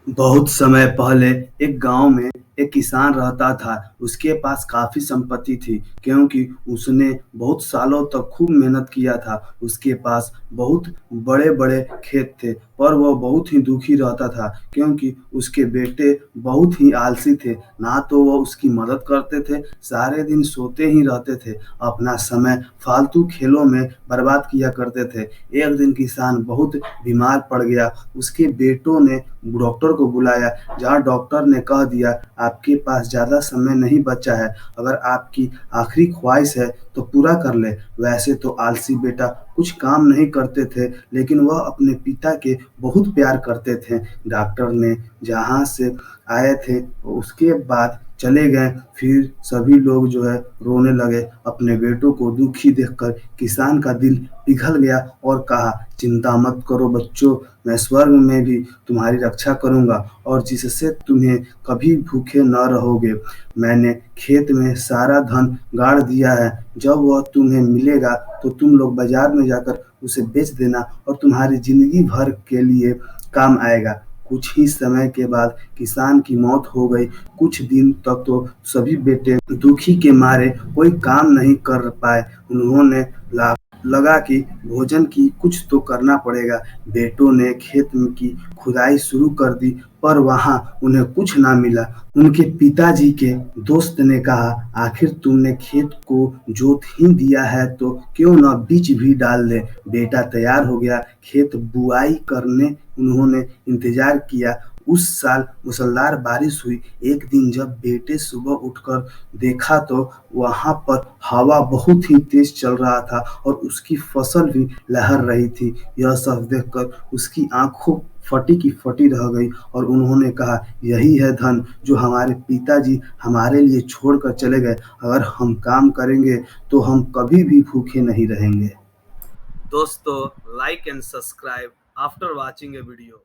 बहुत समय पहले एक गांव में एक किसान रहता था। उसके पास काफी संपत्ति थी क्योंकि उसने बहुत सालों तक खूब मेहनत किया था। उसके पास बहुत बड़े बड़े खेत थे, पर वह बहुत ही दुखी रहता था क्योंकि उसके बेटे बहुत ही आलसी थे। ना तो वह उसकी मदद करते थे, सारे दिन सोते ही रहते थे, अपना समय फालतू खेलों में बर्बाद किया करते थे। एक दिन किसान बहुत बीमार पड़ गया। उसके बेटों ने डॉक्टर को बुलाया, जहाँ डॉक्टर ने कह दिया आपके पास ज़्यादा समय नहीं बचा है, अगर आपकी आखिरी ख्वाहिश है तो पूरा कर ले। वैसे तो आलसी बेटा कुछ काम नहीं करते थे, लेकिन वह अपने पिता के बहुत प्यार करते थे। डॉक्टर ने जहाँ से आए थे उसके बाद चले गए। फिर सभी लोग जो है रोने लगे। अपने बेटों को दुखी देखकर किसान का दिल पिघल गया और कहा, चिंता मत करो बच्चों, मैं स्वर्ग में भी तुम्हारी रक्षा करूंगा और जिससे तुम्हें कभी भूखे न रहोगे। मैंने खेत में सारा धन गाड़ दिया है, जब वह तुम्हें मिलेगा तो तुम लोग बाजार में जाकर उसे बेच देना और तुम्हारी जिंदगी भर के लिए काम आएगा। कुछ ही समय के बाद किसान की मौत हो गई। कुछ दिन तक तो सभी बेटे दुखी के मारे कोई काम नहीं कर पाए। उन्होंने लगा कि भोजन की कुछ तो करना पड़ेगा। बेटों ने खेत की खुदाई शुरू कर दी, पर वहां उन्हें कुछ ना मिला। उनके पिताजी के दोस्त ने कहा, आखिर तुमने खेत को जोत ही दिया है तो क्यों न बीज भी डाल दे। बेटा तैयार हो गया। खेत बुआई करने उन्होंने इंतजार किया। उस साल मूसलाधार बारिश हुई। एक दिन जब बेटे सुबह उठकर देखा तो वहां पर हवा बहुत ही तेज चल रहा था और उसकी फसल भी लहर रही थी। यह सब देखकर उसकी आंखों फटी की फटी रह गई और उन्होंने कहा, यही है धन जो हमारे पिताजी हमारे लिए छोड़कर चले गए। अगर हम काम करेंगे तो हम कभी भी भूखे नहीं रहेंगे। दोस्तों, like and subscribe after watching A video.